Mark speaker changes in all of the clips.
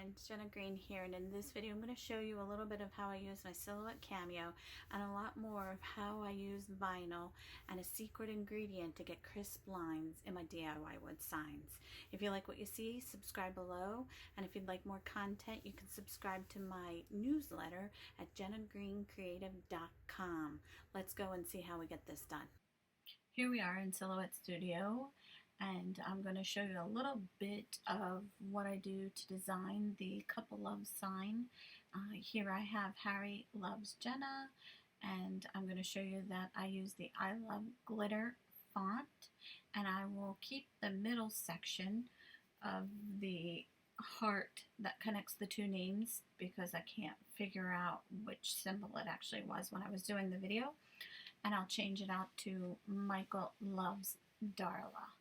Speaker 1: friends, Jenna Green here, and in this video I'm going to show you a little bit of how I use my silhouette cameo and a lot more of how I use vinyl and a secret ingredient to get crisp lines in my DIY wood signs. If you like what you see, subscribe below, and if you'd like more content you can subscribe to my newsletter at jennagreencreative.com. Let's go and see how we get this done. Here we are in Silhouette Studio, and I'm going to show you a little bit of what I do to design the Couple Love sign. Here I have Harry Loves Jenna, and I'm going to show you that I use the I Love Glitter font, and I will keep the middle section of the heart that connects the two names because I can't figure out which symbol it actually was when I was doing the video, and I'll change it out to Michael Loves Darla.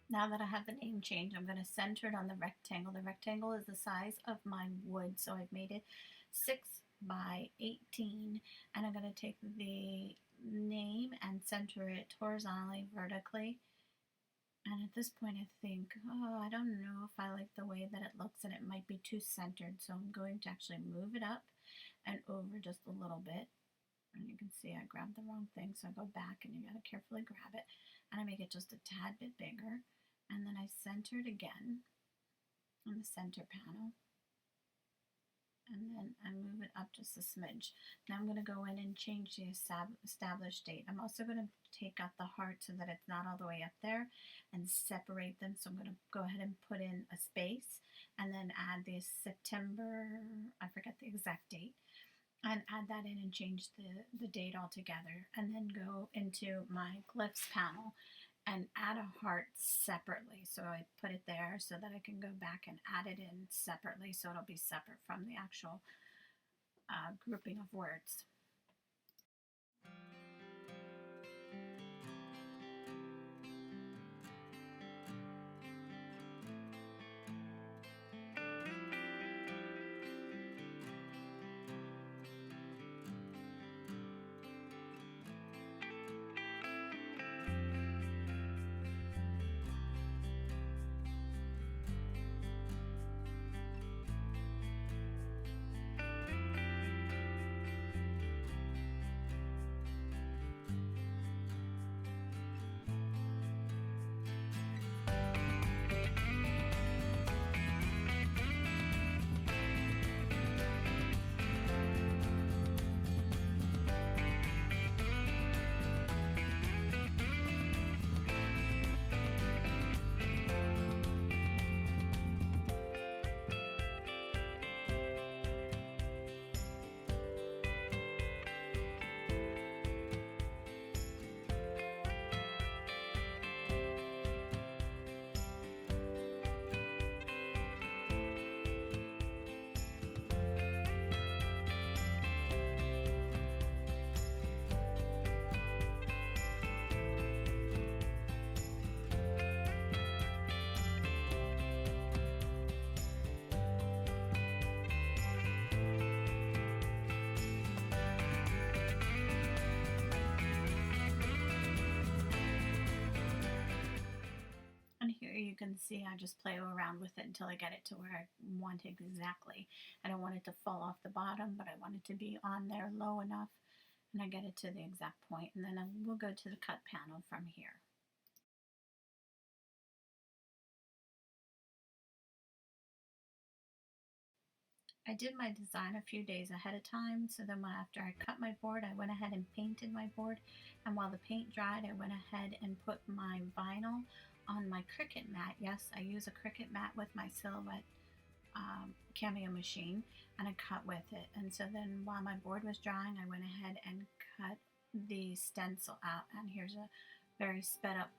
Speaker 1: Now that I have the name change, I'm going to center it on the rectangle. The rectangle is the size of my wood, so I've made it 6 by 18, and I'm going to take the name and center it horizontally, vertically. And at this point I think, oh, I don't know if I like the way that it looks and it might be too centered, so I'm going to actually move it up and over just a little bit. And you can see I grabbed the wrong thing, so I go back and you got to carefully grab it, and I make it just a tad bit bigger. And then I center it again on the center panel, and then I move it up just a smidge. Now I'm going to go in and change the established date. I'm also going to take out the heart so that it's not all the way up there and separate them. So I'm going to go ahead and put in a space and then add the September, I forget the exact date, and add that in and change the date altogether, and then go into my glyphs panel and add a heart separately. So I put it there so that I can go back and add it in separately, so it'll be separate from the actual grouping of words. You can see I just play around with it until I get it to where I want it exactly. I don't want it to fall off the bottom, but I want it to be on there low enough, and I get it to the exact point, and then we'll go to the cut panel from here. I did my design a few days ahead of time, so then after I cut my board, I went ahead and painted my board, and while the paint dried, I went ahead and put my vinyl on my Cricut mat. Yes, I use a Cricut mat with my Silhouette cameo machine, and I cut with it. And so then while my board was drying, I went ahead and cut the stencil out, and here's a very sped up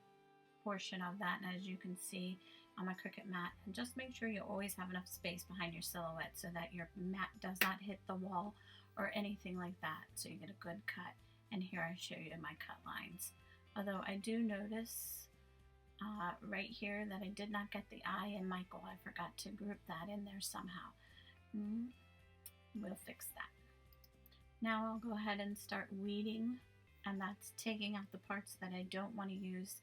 Speaker 1: portion of that. And as you can see on my Cricut mat, and just make sure you always have enough space behind your silhouette so that your mat does not hit the wall or anything like that, so you get a good cut. And here I show you my cut lines. Although I do notice right here that I did not get the I in Michael. I forgot to group that in there somehow. Mm, we'll fix that. Now I'll go ahead and start weeding, and that's taking out the parts that I don't want to use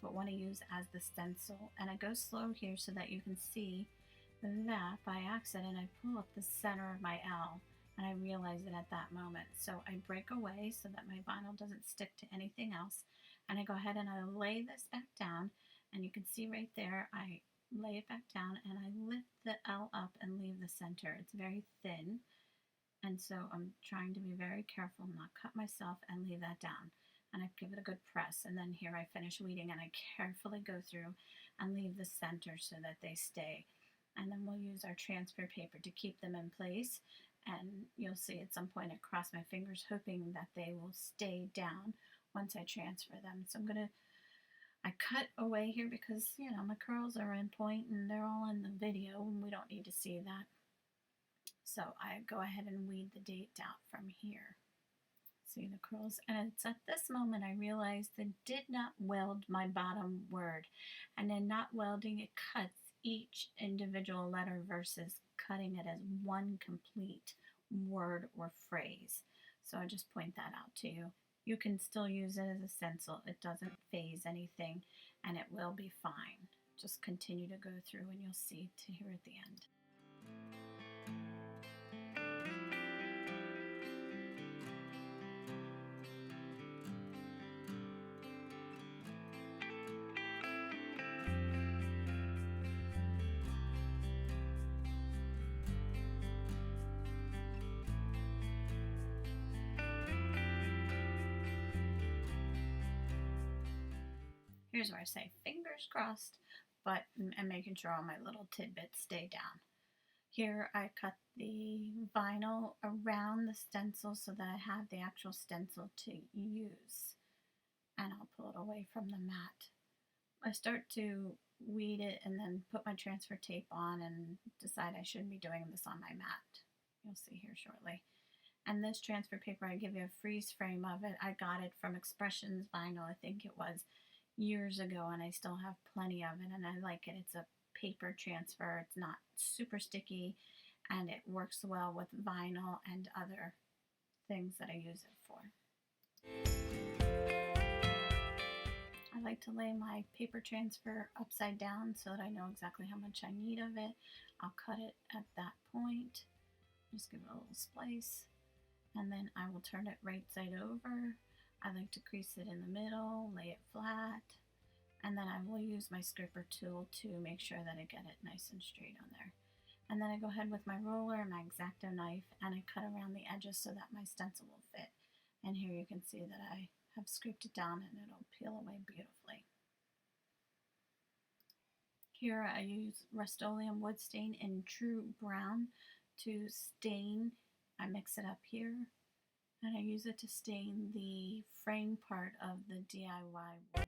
Speaker 1: but want to use as the stencil. And I go slow here so that you can see that by accident I pull up the center of my L, and I realize it at that moment. So I break away so that my vinyl doesn't stick to anything else, and I go ahead and I lay this back down, and you can see right there I lay it back down and I lift the L up and leave the center. It's very thin, and so I'm trying to be very careful, not cut myself, and leave that down. And I give it a good press, and then here I finish weeding and I carefully go through and leave the center so that they stay. And then we'll use our transfer paper to keep them in place. And you'll see at some point I cross my fingers hoping that they will stay down once I transfer them. So I cut away here because, my curls are in point and they're all in the video and we don't need to see that. So I go ahead and weed the date out from here. See the curls? And it's at this moment I realized I did not weld my bottom word. And in not welding, it cuts each individual letter versus cutting it as one complete word or phrase. So I just point that out to you. You can still use it as a stencil. It doesn't phase anything and it will be fine. Just continue to go through and you'll see to here at the end. Here's where I say fingers crossed, but I'm making sure all my little tidbits stay down. Here I cut the vinyl around the stencil so that I have the actual stencil to use. And I'll pull it away from the mat. I start to weed it and then put my transfer tape on and decide I shouldn't be doing this on my mat. You'll see here shortly. And this transfer paper, I give you a freeze frame of it. I got it from Expressions Vinyl, I think it was, years ago, and I still have plenty of it and I like it. It's a paper transfer. It's not super sticky and it works well with vinyl and other things that I use it for. I like to lay my paper transfer upside down so that I know exactly how much I need of it. I'll cut it at that point. Just give it a little splice and then I will turn it right side over. I like to crease it in the middle, lay it flat, and then I will use my scraper tool to make sure that I get it nice and straight on there. And then I go ahead with my roller and my X-Acto knife and I cut around the edges so that my stencil will fit. And here you can see that I have scraped it down and it'll peel away beautifully. Here I use Rust-Oleum wood stain in True Brown to stain. I mix it up here and I use it to stain the frame part of the DIY wood.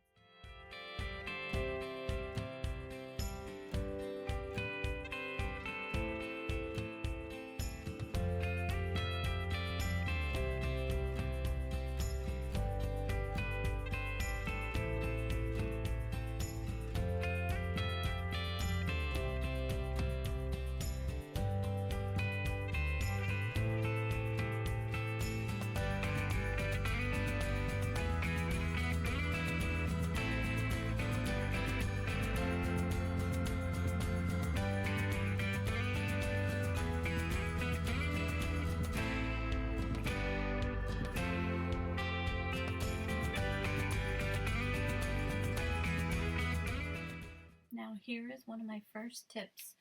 Speaker 1: Now here is one of my first tips.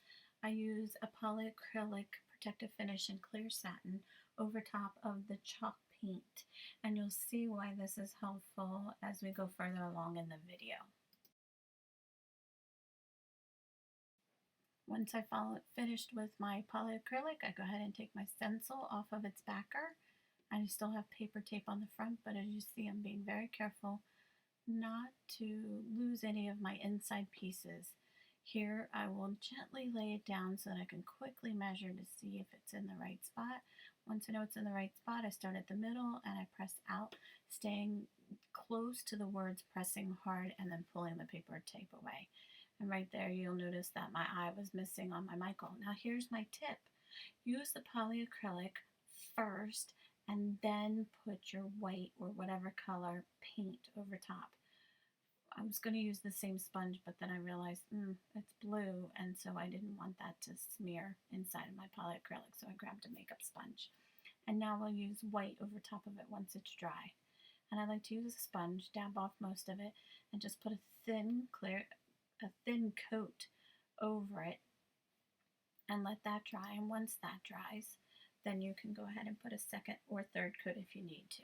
Speaker 1: I use a polyacrylic protective finish in clear satin over top of the chalk paint, and you'll see why this is helpful as we go further along in the video. Once I finished with my polyacrylic, I go ahead and take my stencil off of its backer. I still have paper tape on the front, but as you see, I'm being very careful not to lose any of my inside pieces. Here I will gently lay it down so that I can quickly measure to see if it's in the right spot. Once I know it's in the right spot, I start at the middle and I press out, staying close to the words, pressing hard, and then pulling the paper tape away. And right there you'll notice that my eye was missing on my Michael. Now here's my tip. use the polyacrylic first and then put your white or whatever color paint over top. I was going to use the same sponge, but then I realized it's blue, and so I didn't want that to smear inside of my polyacrylic, so I grabbed a makeup sponge. And now I'll use white over top of it once it's dry. And I like to use a sponge, dab off most of it, and just put a thin coat over it and let that dry. And once that dries, then you can go ahead and put a second or third coat if you need to.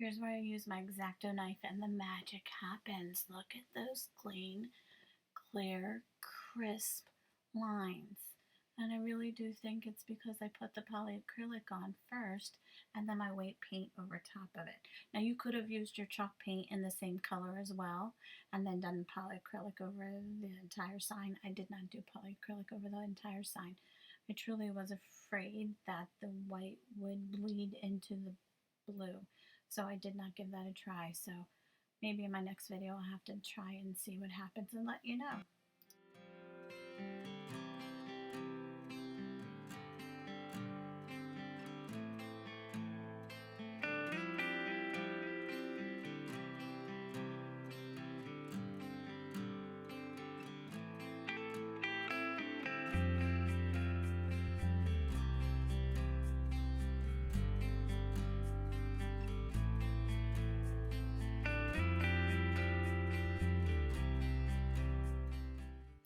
Speaker 1: Here's where I use my X-Acto knife and the magic happens. Look at those clean, clear, crisp lines. And I really do think it's because I put the polyacrylic on first and then my white paint over top of it. Now you could have used your chalk paint in the same color as well and then done polyacrylic over the entire sign. I did not do polyacrylic over the entire sign. I truly was afraid that the white would bleed into the blue. So I did not give that a try. So maybe in my next video I'll have to try and see what happens and let you know.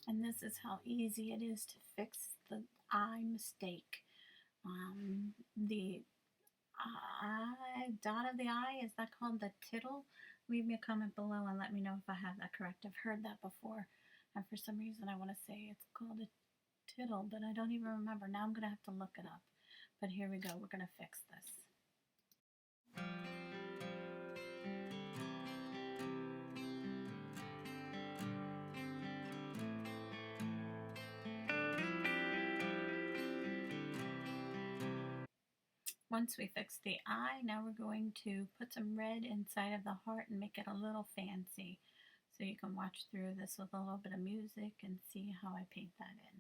Speaker 1: And this is how easy it is to fix the eye mistake. The dot of the eye, is that called the tittle? Leave me a comment below and let me know if I have that correct. I've heard that before, and for some reason I want to say it's called a tittle, but I don't even remember. Now I'm going to have to look it up. But here we go. We're going to fix this. Once we fix the eye, now we're going to put some red inside of the heart and make it a little fancy. So you can watch through this with a little bit of music and see how I paint that in.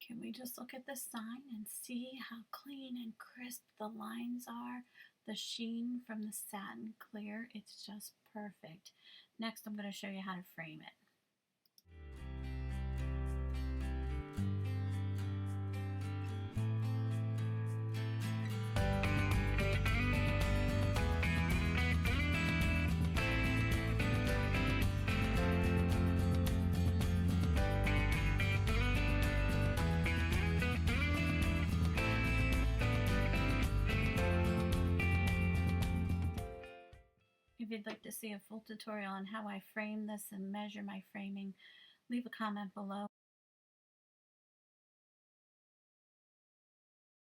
Speaker 1: Can we just look at the sign and see how clean and crisp the lines are? The sheen from the satin clear, it's just perfect. Next, I'm going to show you how to frame it. If you'd like to see a full tutorial on how I frame this and measure my framing, leave a comment below.